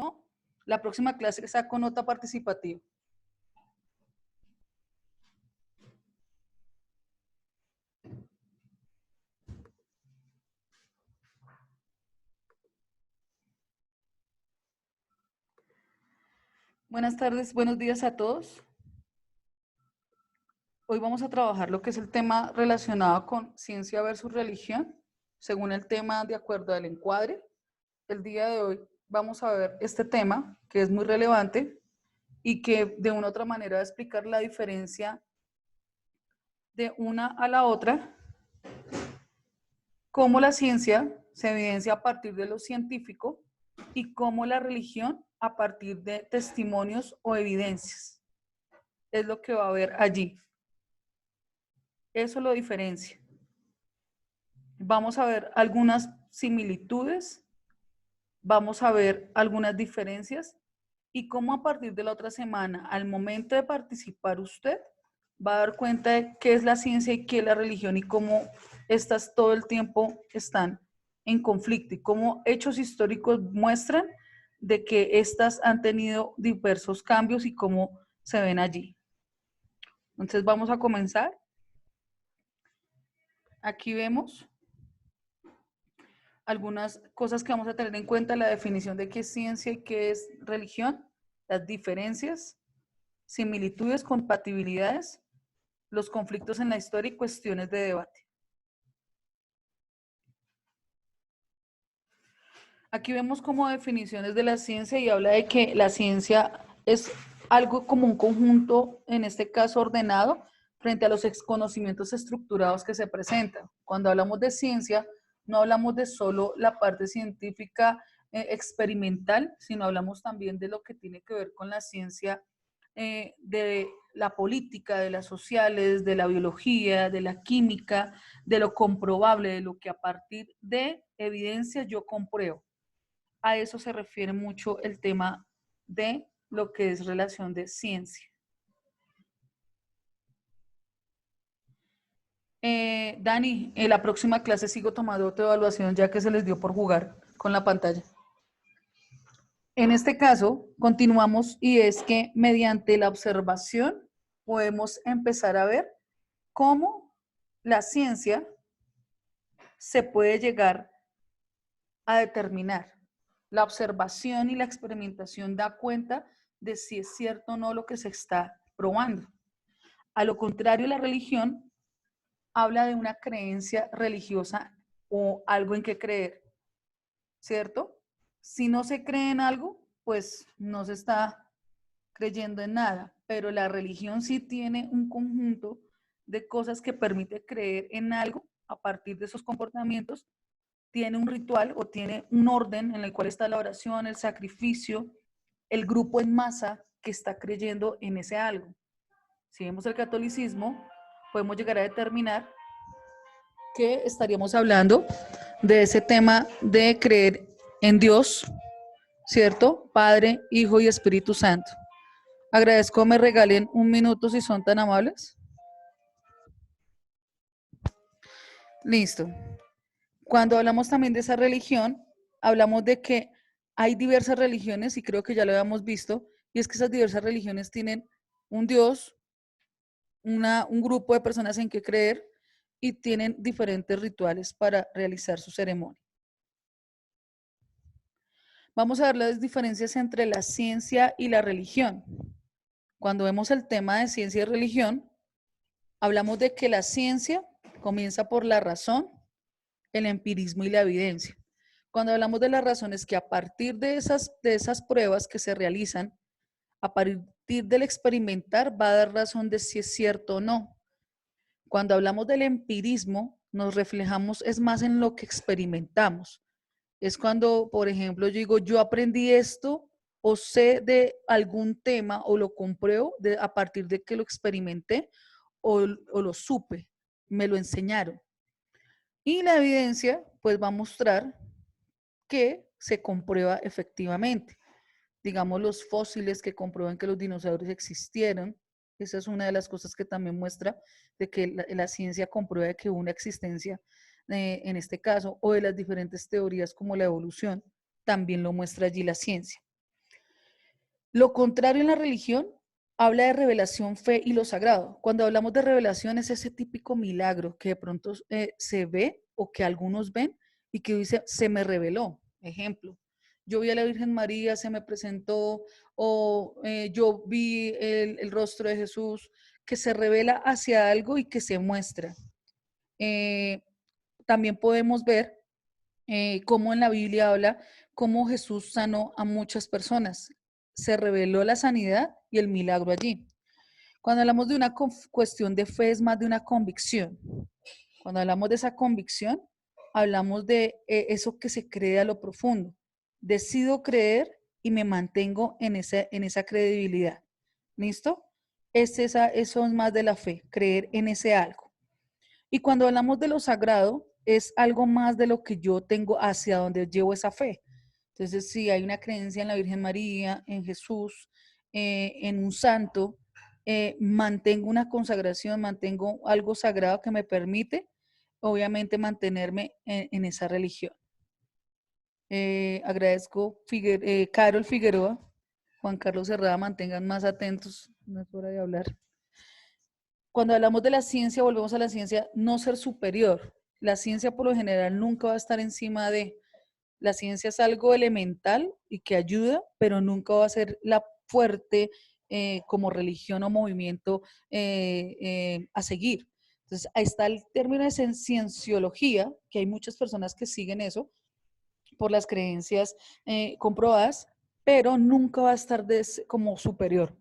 no, la próxima clase saco nota participativa. Buenas tardes, buenos días a todos. Hoy vamos a trabajar lo que es el tema relacionado con ciencia versus religión, según el tema de acuerdo al encuadre. El día de hoy vamos a ver este tema que es muy relevante y que de una u otra manera va a explicar la diferencia de una a la otra, cómo la ciencia se evidencia a partir de lo científico y cómo la religión a partir de testimonios o evidencias. Es lo que va a haber allí. Eso lo diferencia. Vamos a ver algunas similitudes, vamos a ver algunas diferencias y cómo a partir de la otra semana, al momento de participar usted, va a dar cuenta de qué es la ciencia y qué es la religión y cómo estas todo el tiempo están en conflicto y cómo hechos históricos muestran de que estas han tenido diversos cambios y cómo se ven allí. Entonces vamos a comenzar. Aquí vemos algunas cosas que vamos a tener en cuenta: la definición de qué es ciencia y qué es religión, las diferencias, similitudes, compatibilidades, los conflictos en la historia y cuestiones de debate. Aquí vemos como definiciones de la ciencia y habla de que la ciencia es algo como un conjunto, en este caso ordenado, frente a los conocimientos estructurados que se presentan. Cuando hablamos de ciencia, no hablamos de solo la parte científica experimental, sino hablamos también de lo que tiene que ver con la ciencia de la política, de las sociales, de la biología, de la química, de lo comprobable, de lo que a partir de evidencia yo compruebo. A eso se refiere mucho el tema de lo que es relación de ciencia. Dani, en la próxima clase sigo tomando otra evaluación ya que se les dio por jugar con la pantalla. En este caso, continuamos y es que mediante la observación podemos empezar a ver cómo la ciencia se puede llegar a determinar. La observación y la experimentación da cuenta de si es cierto o no lo que se está probando. A lo contrario, la religión habla de una creencia religiosa o algo en que creer, ¿cierto? Si no se cree en algo, pues no se está creyendo en nada, pero la religión sí tiene un conjunto de cosas que permite creer en algo a partir de esos comportamientos. Tiene un ritual o tiene un orden en el cual está la oración, el sacrificio, el grupo en masa que está creyendo en ese algo. Si vemos el catolicismo, podemos llegar a determinar que estaríamos hablando de ese tema de creer en Dios, ¿cierto? Padre, Hijo y Espíritu Santo. Agradezco me regalen un minuto si son tan amables. Listo. Cuando hablamos también de esa religión, hablamos de que hay diversas religiones y creo que ya lo habíamos visto, y es que esas diversas religiones tienen un Dios, un grupo de personas en que creer y tienen diferentes rituales para realizar su ceremonia. Vamos a ver las diferencias entre la ciencia y la religión. Cuando vemos el tema de ciencia y religión, hablamos de que la ciencia comienza por la razón, el empirismo y la evidencia. Cuando hablamos de las razones, que a partir de esas pruebas que se realizan, a partir del experimentar, va a dar razón de si es cierto o no. Cuando hablamos del empirismo, nos reflejamos, es más en lo que experimentamos. Es cuando, por ejemplo, yo digo, yo aprendí esto o sé de algún tema o lo compruebo a partir de que lo experimenté o lo supe, me lo enseñaron. Y la evidencia, pues va a mostrar que se comprueba efectivamente. Digamos, los fósiles que comprueban que los dinosaurios existieron. Esa es una de las cosas que también muestra de que la ciencia comprueba que hubo una existencia en este caso, o de las diferentes teorías como la evolución, también lo muestra allí la ciencia. Lo contrario en la religión habla de revelación, fe y lo sagrado. Cuando hablamos de revelación es ese típico milagro que de pronto se ve o que algunos ven y que dice, se me reveló. Ejemplo, yo vi a la Virgen María, se me presentó, o yo vi el rostro de Jesús, que se revela hacia algo y que se muestra. Eh, También podemos ver cómo en la Biblia habla cómo Jesús sanó a muchas personas. Se reveló la sanidad y el milagro allí. Cuando hablamos de una cuestión de fe es más de una convicción. Cuando hablamos de esa convicción, hablamos de eso que se cree a lo profundo. Decido creer y me mantengo en esa credibilidad. ¿Listo? Eso es más de la fe, creer en ese algo. Y cuando hablamos de lo sagrado, es algo más de lo que yo tengo hacia donde llevo esa fe. Entonces, si hay una creencia en la Virgen María, en Jesús, en un santo, mantengo una consagración, mantengo algo sagrado que me permite, obviamente, mantenerme en esa religión. Agradezco Carol Figueroa, Juan Carlos Herrada, mantengan más atentos, no es hora de hablar. Cuando hablamos de la ciencia, volvemos a la ciencia, no ser superior. La ciencia por lo general nunca va a estar encima de. La ciencia es algo elemental y que ayuda, pero nunca va a ser la fuerte como religión o movimiento a seguir. Entonces, ahí está el término de cienciología, que hay muchas personas que siguen eso por las creencias comprobadas, pero nunca va a estar como superior.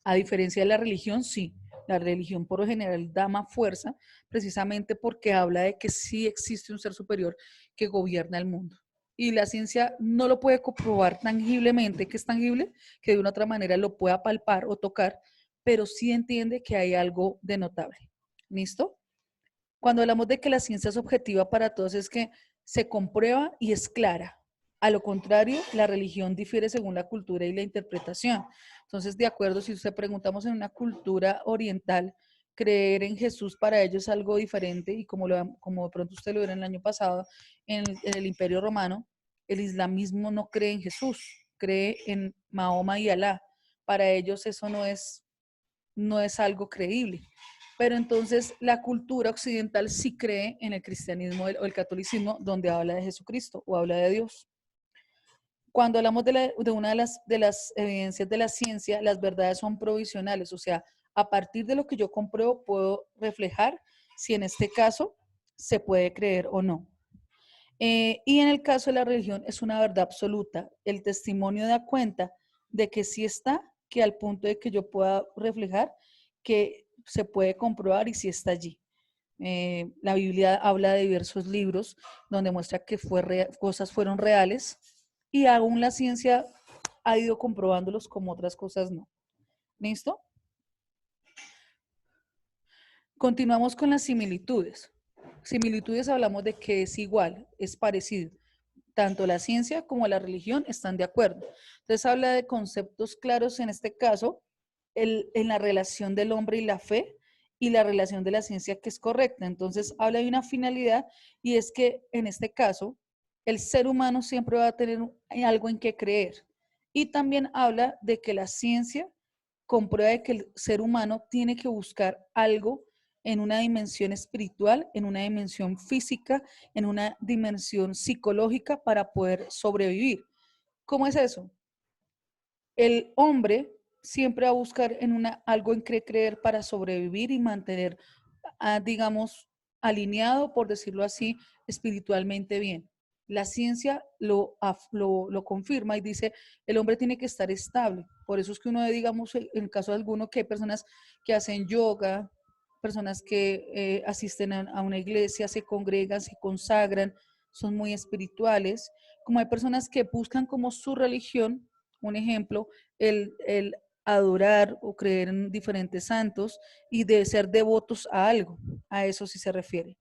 A diferencia de la religión, sí. La religión por lo general da más fuerza precisamente porque habla de que sí existe un ser superior que gobierna el mundo. Y la ciencia no lo puede comprobar tangiblemente, que es tangible, que de una otra manera lo pueda palpar o tocar, pero sí entiende que hay algo de notable. ¿Listo? Cuando hablamos de que la ciencia es objetiva para todos es que se comprueba y es clara. A lo contrario, la religión difiere según la cultura y la interpretación. Entonces, de acuerdo, si usted preguntamos en una cultura oriental, creer en Jesús para ellos es algo diferente y como de pronto usted lo vio en el año pasado en el Imperio Romano, el islamismo no cree en Jesús, cree en Mahoma y Alá. Para ellos eso no es algo creíble. Pero entonces la cultura occidental sí cree en el cristianismo o el catolicismo donde habla de Jesucristo o habla de Dios. Cuando hablamos de una de las evidencias de la ciencia, las verdades son provisionales, o sea, a partir de lo que yo compruebo puedo reflejar si en este caso se puede creer o no. Y en el caso de la religión es una verdad absoluta. El testimonio da cuenta de que sí está, que al punto de que yo pueda reflejar que se puede comprobar y sí está allí. La Biblia habla de diversos libros donde muestra que cosas fueron reales y aún la ciencia ha ido comprobándolos como otras cosas no. ¿Listo? Continuamos con las similitudes. Similitudes hablamos de que es igual, es parecido. Tanto la ciencia como la religión están de acuerdo. Entonces habla de conceptos claros, en este caso, en la relación del hombre y la fe y la relación de la ciencia que es correcta. Entonces habla de una finalidad y es que en este caso el ser humano siempre va a tener algo en que creer. Y también habla de que la ciencia comprueba que el ser humano tiene que buscar algo en una dimensión espiritual, en una dimensión física, en una dimensión psicológica para poder sobrevivir. ¿Cómo es eso? El hombre siempre va a buscar algo en que creer para sobrevivir y mantener, digamos, alineado, por decirlo así, espiritualmente bien. La ciencia lo confirma y dice, el hombre tiene que estar estable. Por eso es que uno, digamos, en el caso de alguno, que hay personas que hacen yoga, personas que asisten a una iglesia, se congregan, se consagran, son muy espirituales, como hay personas que buscan como su religión, un ejemplo, el adorar o creer en diferentes santos y de ser devotos a algo, a eso sí se refiere.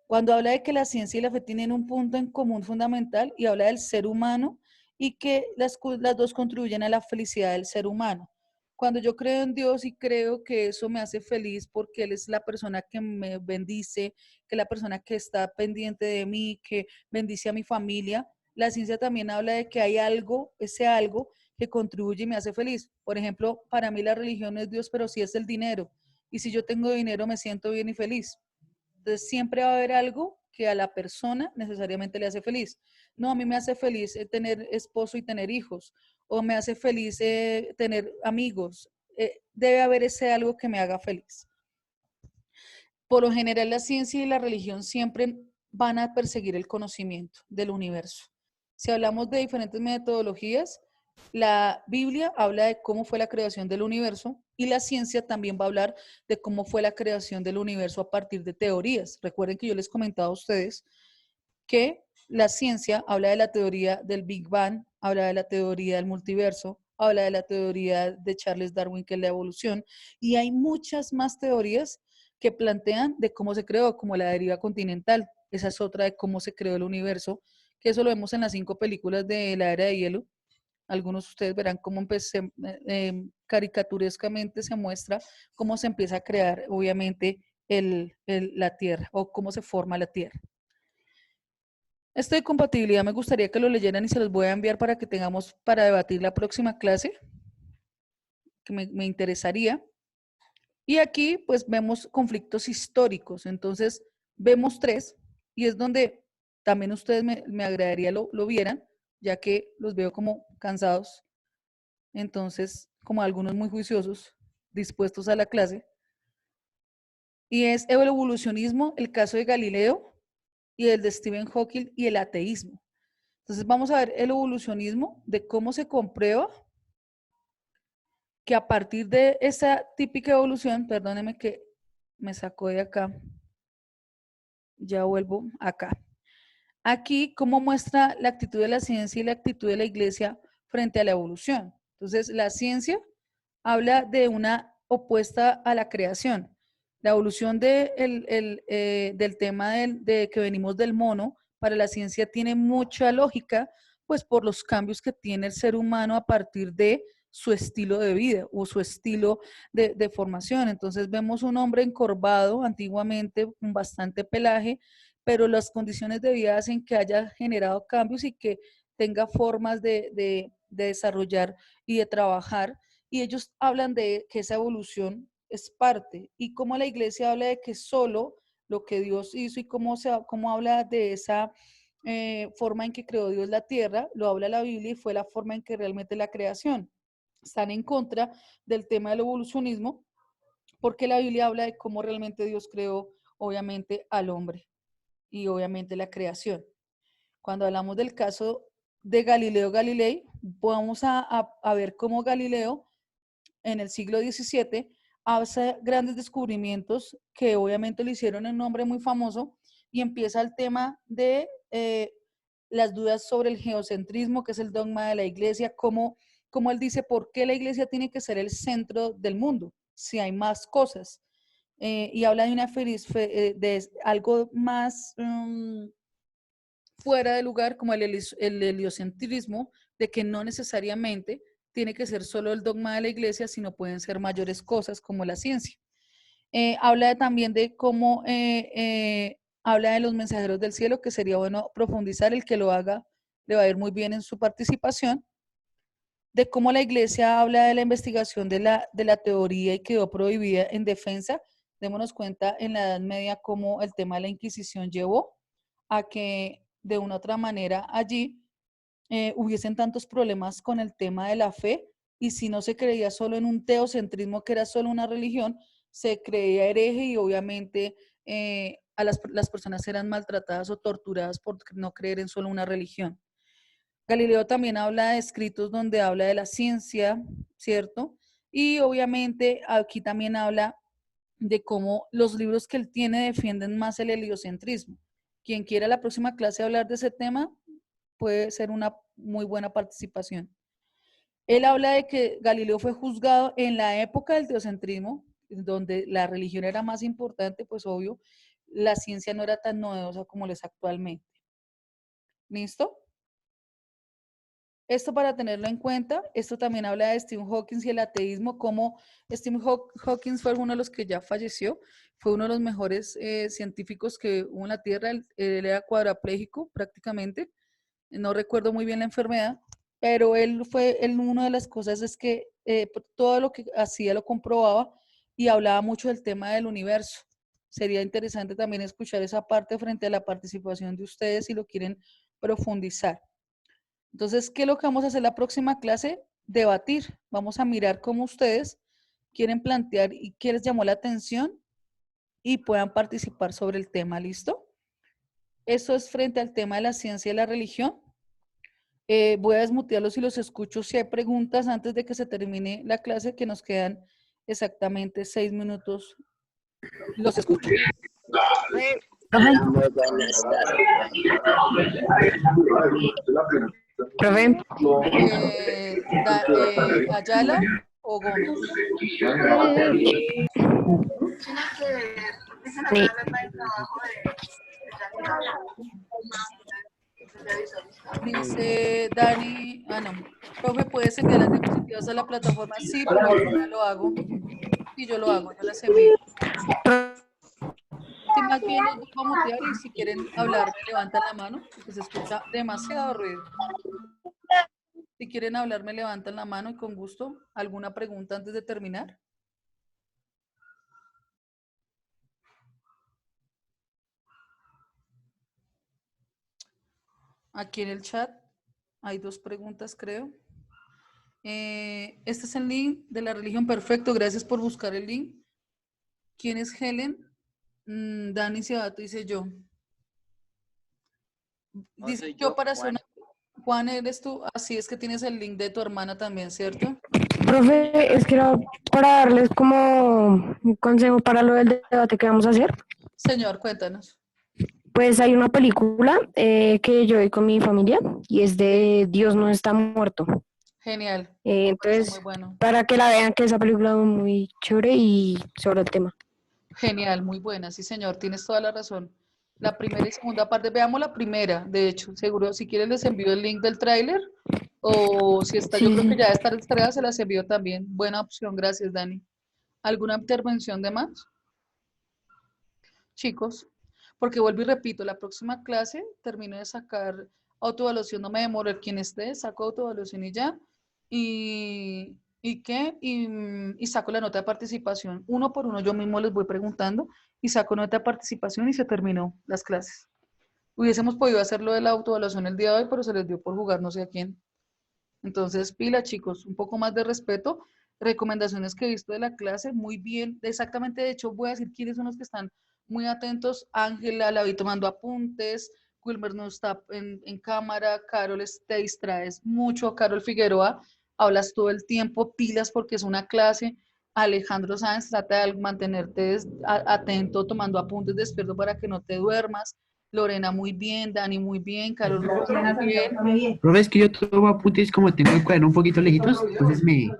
Cuando habla de que la ciencia y la fe tienen un punto en común fundamental y habla del ser humano y que las dos contribuyen a la felicidad del ser humano. Cuando yo creo en Dios y creo que eso me hace feliz porque Él es la persona que me bendice, que es la persona que está pendiente de mí, que bendice a mi familia, la ciencia también habla de que hay algo, ese algo que contribuye y me hace feliz. Por ejemplo, para mí la religión no es Dios, pero sí es el dinero. Y si yo tengo dinero, me siento bien y feliz. Entonces, siempre va a haber algo que a la persona necesariamente le hace feliz. No, a mí me hace feliz tener esposo y tener hijos, o me hace feliz tener amigos. Debe haber ese algo que me haga feliz. Por lo general, la ciencia y la religión siempre van a perseguir el conocimiento del universo. Si hablamos de diferentes metodologías, la Biblia habla de cómo fue la creación del universo y la ciencia también va a hablar de cómo fue la creación del universo a partir de teorías. Recuerden que yo les comentaba a ustedes que la ciencia habla de la teoría del Big Bang, habla de la teoría del multiverso, habla de la teoría de Charles Darwin, que es la evolución, y hay muchas más teorías que plantean de cómo se creó, como la deriva continental. Esa es otra de cómo se creó el universo, que eso lo vemos en las 5 películas de la era de hielo. Algunos de ustedes verán cómo caricaturescamente se muestra cómo se empieza a crear, obviamente, la Tierra o cómo se forma la Tierra. Esto de compatibilidad me gustaría que lo leyeran y se los voy a enviar para que tengamos para debatir la próxima clase, que me interesaría. Y aquí pues vemos conflictos históricos, entonces vemos 3 y es donde también ustedes me agradaría lo vieran, ya que los veo como cansados, entonces como algunos muy juiciosos, dispuestos a la clase. Y es el evolucionismo, el caso de Galileo y el de Stephen Hawking y el ateísmo. Entonces vamos a ver el evolucionismo de cómo se comprueba que a partir de esa típica evolución, perdónenme que me sacó de acá, ya vuelvo acá. Aquí, cómo muestra la actitud de la ciencia y la actitud de la iglesia frente a la evolución. Entonces, la ciencia habla de una opuesta a la creación. La evolución del tema de que venimos del mono, para la ciencia tiene mucha lógica, pues por los cambios que tiene el ser humano a partir de su estilo de vida o su estilo de formación. Entonces vemos un hombre encorvado antiguamente con bastante pelaje, pero las condiciones de vida hacen que haya generado cambios y que tenga formas de desarrollar y de trabajar. Y ellos hablan de que esa evolución es parte. Y como la iglesia habla de que solo lo que Dios hizo y cómo habla de esa forma en que creó Dios la tierra, lo habla la Biblia y fue la forma en que realmente la creación. Están en contra del tema del evolucionismo porque la Biblia habla de cómo realmente Dios creó, obviamente, al hombre y obviamente la creación. Cuando hablamos del caso de Galileo Galilei, vamos a ver cómo Galileo en el siglo XVII hace grandes descubrimientos que obviamente le hicieron un nombre muy famoso y empieza el tema de las dudas sobre el geocentrismo, que es el dogma de la iglesia, como él dice, ¿por qué la iglesia tiene que ser el centro del mundo si hay más cosas? Y habla de de algo más fuera de lugar, como el heliocentrismo, de que no necesariamente tiene que ser solo el dogma de la iglesia, sino pueden ser mayores cosas como la ciencia. Habla también de cómo habla de los mensajeros del cielo, que sería bueno profundizar, el que lo haga le va a ir muy bien en su participación, de cómo la iglesia habla de la investigación de la teoría y quedó prohibida en defensa. Démonos cuenta en la Edad Media cómo el tema de la Inquisición llevó a que de una u otra manera allí hubiesen tantos problemas con el tema de la fe, y si no se creía solo en un teocentrismo que era solo una religión, se creía hereje y obviamente las personas eran maltratadas o torturadas por no creer en solo una religión. Galileo también habla de escritos donde habla de la ciencia, ¿cierto? Y obviamente aquí también habla de cómo los libros que él tiene defienden más el heliocentrismo. Quien quiera la próxima clase hablar de ese tema puede ser una muy buena participación. Él habla de que Galileo fue juzgado en la época del teocentrismo, donde la religión era más importante, pues obvio, la ciencia no era tan novedosa como lo es actualmente. ¿Listo? Esto para tenerlo en cuenta. Esto también habla de Stephen Hawking y el ateísmo, como Stephen Hawking fue uno de los que ya falleció, fue uno de los mejores científicos que hubo en la Tierra. Él era cuadraplégico prácticamente, no recuerdo muy bien la enfermedad, pero una de las cosas es que todo lo que hacía lo comprobaba y hablaba mucho del tema del universo. Sería interesante también escuchar esa parte frente a la participación de ustedes si lo quieren profundizar. Entonces, ¿qué es lo que vamos a hacer la próxima clase? Debatir. Vamos a mirar cómo ustedes quieren plantear y qué les llamó la atención y puedan participar sobre el tema, ¿listo? Eso es frente al tema de la ciencia y la religión. Voy a desmutearlos y los escucho si hay preguntas antes de que se termine la clase, que nos quedan exactamente 6 minutos. Los escucho. Ay, muy buenas tardes. Profe, Ayala o Gómez. ni- Dice Dani, no, profe, ¿puedes enviar las diapositivas a la plataforma? Sí, pero yo ya lo hago. Sí, yo lo hago, yo las envío. Sí, más bien los vuelvo a mutear y si quieren hablar me levantan la mano, porque se escucha demasiado ruido. Si quieren hablar me levantan la mano y con gusto. ¿Alguna pregunta antes de terminar? Aquí en el chat hay 2 preguntas, creo. Este es el link de la religión. Perfecto, gracias por buscar el link. ¿Quién es Helen? Dani Ciabato dice yo. Dice yo para hacer una... Juan, ¿eres tú? Así es que tienes el link de tu hermana también, ¿cierto? profe, es que era para darles como un consejo para lo del debate que vamos a hacer. Señor, cuéntanos. Pues hay una película que yo vi con mi familia y es Sí, de Dios no está muerto. genial. Me parece muy Entonces, bueno. para que la vean, que esa película es muy chévere y sobre el tema. Genial, muy buena, sí señor, tienes toda la razón. La primera y segunda parte, veamos la primera, de hecho, seguro, si quieren les envío el link del tráiler o si está, yo Sí, creo que sí. ya está descargada, se las envío también. Buena opción, gracias Dani. ¿Alguna intervención de más? Chicos, porque vuelvo y repito, la próxima clase termino de sacar autoevaluación, no me demoro el quien esté, saco autoevaluación y ya. ¿Y qué? Y saco la nota de participación. Uno por uno yo mismo les voy preguntando y saco nota de participación y se terminó las clases. Hubiésemos podido hacer lo de la autoevaluación el día de hoy, pero se les dio por jugar no sé a quién. Entonces, pila, chicos, un poco más de respeto. Recomendaciones que he visto de la clase, muy bien. Exactamente, de hecho, voy a decir quiénes son los que están muy atentos. Ángela, la vi tomando apuntes. Wilmer no está en cámara. Carol, te distraes mucho. Carol Figueroa, hablas todo el tiempo. Pilas porque es una clase. Alejandro Sáenz, trata de mantenerte atento, tomando apuntes, despierto para que no te duermas. Lorena, muy bien. Dani, muy bien. Carol Rubio, muy bien. Profe, es que yo tomo apuntes como tengo el cuaderno un poquito lejitos, entonces me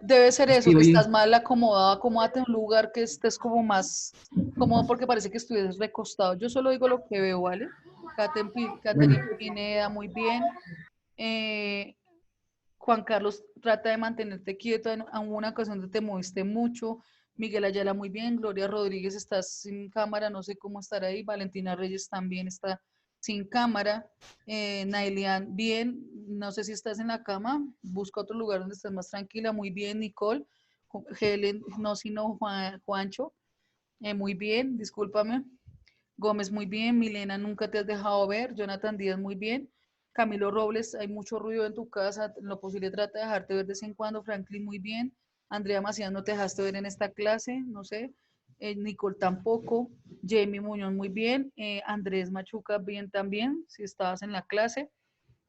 Debe ser eso, que escribo y estás mal acomodado, acomódate en un lugar que estés como más cómodo porque parece que estuvieras recostado. Yo solo digo lo que veo, ¿vale? bueno, Catherine Pineda, muy bien. Eh, Juan Carlos, trata de mantenerte quieto. En alguna ocasión te moviste mucho. Miguel Ayala, muy bien. Gloria Rodríguez, estás sin cámara, no sé cómo estar ahí. Valentina Reyes también está sin cámara. Nailian, bien. No sé si estás en la cama. Busca otro lugar donde estés más tranquila. Muy bien, Nicole. Helen, no, sino Juancho. Muy bien, discúlpame. Gómez, muy bien. Milena, nunca te has dejado ver. Jonathan Díaz, muy bien. Camilo Robles, hay mucho ruido en tu casa. En lo posible trata de dejarte ver de vez en cuando. Franklin, muy bien. Andrea Macías, no te dejaste ver en esta clase, no sé. Nicole tampoco. Jamie Muñoz, muy bien. Andrés Machuca, bien también, si estabas en la clase.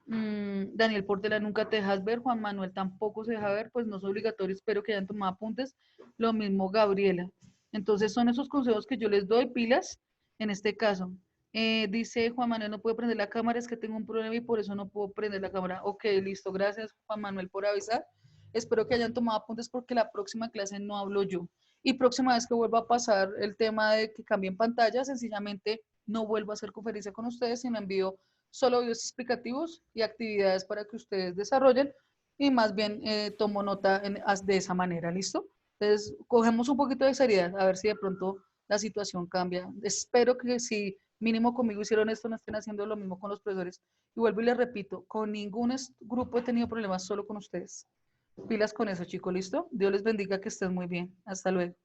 Daniel Portela, nunca te dejas ver. Juan Manuel tampoco se deja ver, pues no es obligatorio, espero que hayan tomado apuntes. Lo mismo Gabriela. Entonces son esos consejos que yo les doy, pilas, en este caso. Dice Juan Manuel, no puedo prender la cámara, es que tengo un problema y por eso no puedo prender la cámara. Ok, listo, gracias Juan Manuel por avisar. Espero que hayan tomado apuntes porque la próxima clase no hablo yo. Y próxima vez que vuelva a pasar el tema de que cambien pantalla, sencillamente no vuelvo a hacer conferencia con ustedes, sino envío solo videos explicativos y actividades para que ustedes desarrollen y más bien tomo nota de esa manera, ¿listo? Entonces, cogemos un poquito de seriedad, a ver si de pronto la situación cambia. Espero que si Mínimo conmigo hicieron esto, no estén haciendo lo mismo con los profesores. Y vuelvo y les repito, con ningún grupo he tenido problemas, solo con ustedes. Pilas con eso, chicos, ¿listo? Dios les bendiga, que estén muy bien. Hasta luego.